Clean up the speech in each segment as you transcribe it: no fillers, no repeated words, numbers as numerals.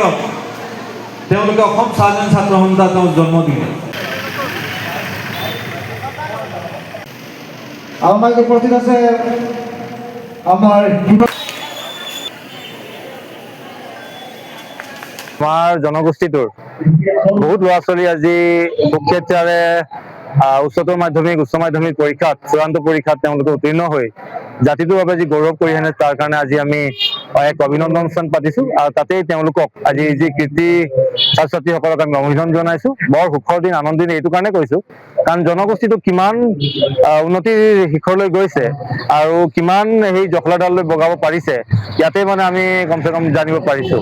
আগত তেওঁলোকে অসম স্বাধীন ছাত্ৰ সন্থা তেওঁ জন্ম দিলে। আমাৰ উপস্থিত আছে আমাৰ জনগোষ্ঠীটোৰ বহুত ল'ৰা ছোৱালী আজি সুখ্যাতিৰে উচ্চতৰ মাধ্যমিক উচ্চ মাধ্যমিক পৰীক্ষাত চূড়ান্ত পৰীক্ষাত তেওঁলোকে উত্তীৰ্ণ হৈ জাতিটোৰ বাবে যি গৌৰৱ কৰি আনে তাৰ কাৰণে আজি আমি এক অভিনন্দন অনুষ্ঠান পাতিছো আৰু তাতেই তেওঁলোকক আজি যি কৃতি ছাত্ৰ ছাত্ৰীসকলক আমি অভিনন্দন জনাইছো। বৰ সুখৰ দিন আনন্দ দিন এইটো কাৰণে কৈছো কাৰণ জনগোষ্ঠীটো কিমান উন্নতিৰ শিখৰলৈ গৈছে আৰু কিমান সেই জখলাডাললৈ বগাব পাৰিছে ইয়াতে মানে আমি কমচে কম জানিব পাৰিছো।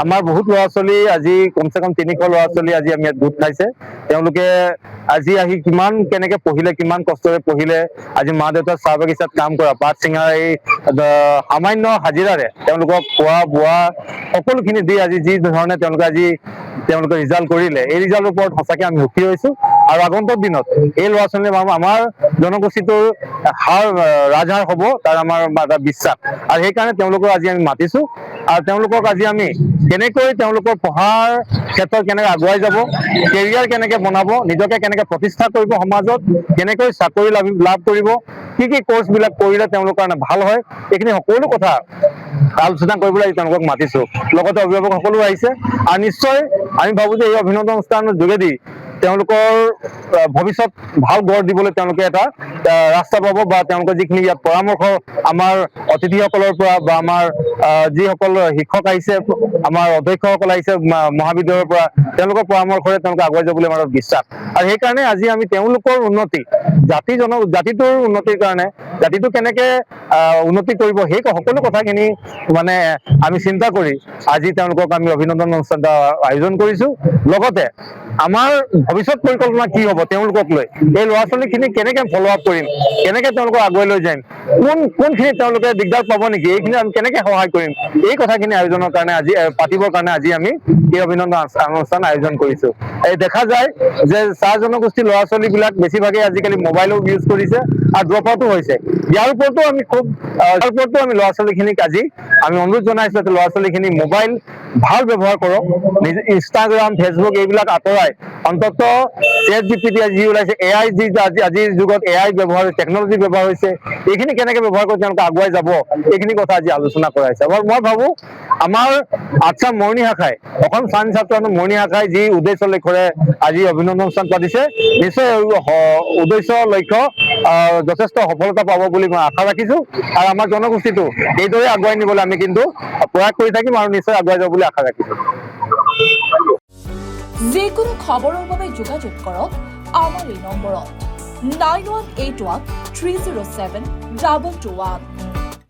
আমাৰ বহুত ল'ৰা ছোৱালী আজি কমচে কম 300 ল'ৰা ছোৱালী আজি আমি ইয়াত গোট খাইছে। তেওঁলোকে আজি আহি কিমান কেনেকে পঢ়িলে কিমান কষ্টৰে পঢ়িলে আজি মা দেউতাৰ চাহ বাগিচাত কাম কৰা পাত চিঙাৰ এই সামান্য হাজিৰাৰে তেওঁলোকক খোৱা বোৱা সকলোখিনি দি আজি যি ধৰণে তেওঁলোকে ৰিজাল্ট কৰিলে এই ৰিজাল্টৰ ওপৰত সঁচাকে আমি সুখী হৈছো আৰু আগন্তুক দিনত এই ল'ৰা ছোৱালীয়ে আমাৰ জনগোষ্ঠীটোৰ ৰাজহাঁহ হ'ব তাৰ আমাৰ এটা বিশ্বাস আৰু সেইকাৰণে তেওঁলোকক আজি আমি মাতিছো আৰু তেওঁলোকক আজি আমি কেনেকৈ তেওঁলোকৰ পঢ়াৰ ক্ষেত্ৰত কেনেকৈ আগুৱাই যাব, কেৰিয়াৰ কেনেকৈ বনাব, নিজকে কেনেকৈ প্ৰতিষ্ঠা কৰিব সমাজত, কেনেকৈ চাকৰি লাভ কৰিব, কি কোৰ্চবিলাক কৰিলে তেওঁলোকৰ কাৰণে ভাল হয়, এইখিনি সকলো কথা আলোচনা কৰিবলৈ তেওঁলোকক মাতিছো। লগতে অভিভাৱক সকলো আহিছে আৰু নিশ্চয় আমি ভাবো যে এই অভিনন্দন অনুষ্ঠানৰ যোগেদি তেওঁলোকৰ ভৱিষ্যত ভাল গঢ় দিবলৈ তেওঁলোকে এটা ৰাস্তা পাব বা তেওঁলোকৰ যিখিনি ইয়াত পৰামৰ্শ আমাৰ অতিথিসকলৰ পৰা বা আমাৰ যিসকল শিক্ষক আহিছে আমাৰ অধ্যক্ষসকল আহিছে মহাবিদ্যালয়ৰ পৰা তেওঁলোকৰ পৰামৰ্শৰে তেওঁলোকে আগুৱাই যাবলৈ আমাৰ বিশ্বাস আৰু সেইকাৰণে আজি আমি তেওঁলোকৰ উন্নতি জাতিটোৰ উন্নতিৰ কাৰণে জাতিটো কেনেকে উন্নতি কৰিব সেই সকলো কথাখিনি মানে আমি চিন্তা কৰি আজি তেওঁলোকক আমি অভিনন্দন অনুষ্ঠান আয়োজন কৰিছো। লগতে আমাৰ ভৱিষ্যত পৰিকল্পনা কি হ'ব তেওঁলোকক লৈ এই ল'ৰা ছোৱালীখিনি কেনেকে ফল' আপ কৰিম, কেনেকে তেওঁলোকক আগুৱাই লৈ যাম, কোনখিনি তেওঁলোকে দিগদাৰ পাব নেকি, এইখিনি আমি কেনেকে সহায় কৰিম, এই কথাখিনি আয়োজনৰ কাৰণে আজি পাতিবৰ কাৰণে আজি আমি এই অভিনন্দন অনুষ্ঠান আয়োজন কৰিছো। এই দেখা যায় যে চাহ জনগোষ্ঠীৰ ল'ৰা ছোৱালীবিলাক বেছিভাগেই আজিকালি মোবাইলো ইউজ কৰিছে আৰু ড্ৰপ আউটো হৈছে। ইয়াৰ ওপৰতো আমি ল'ৰা ছোৱালীখিনিক আজি আমি অনুৰোধ জনাইছো যে ল'ৰা ছোৱালীখিনি মোবাইল ভাল ব্যৱহাৰ কৰক, ইনষ্টাগ্ৰাম ফেচবুক এইবিলাক আঁতৰাই অন্তত ChatGPT যি ওলাইছে AI যি আজিৰ যুগত AI ব্যৱহাৰ টেকনলজি ব্যৱহাৰ হৈছে এইখিনি কেনেকে ব্যৱহাৰ কৰি তেওঁলোকে আগুৱাই যাব এইখিনি কথা আজি আলোচনা কৰাইছে। মই ভাবো আমাৰ আসাম মৰণি শাখাই অসম স্বাধীন ছাত্ৰ মৰণি শাখাই যি উদ্দেশ্য লক্ষ্যৰে আজি অভিনন্দন অনুষ্ঠান পাতিছে নিশ্চয় উদ্দেশ্য লক্ষ্য যথেষ্ট সফলতা পাব বুলি মই আশা ৰাখিছো আৰু আমাৰ জনগোষ্ঠীটো এইদৰে আগুৱাই নিবলৈ আমি কিন্তু প্ৰয়াস কৰি থাকিম আৰু নিশ্চয় আগুৱাই যাব বুলি আশা ৰাখিছো। যিকোনো খবৰৰ বাবে যোগাযোগ কৰক আমাৰ এই নম্বৰত 9181 307 221।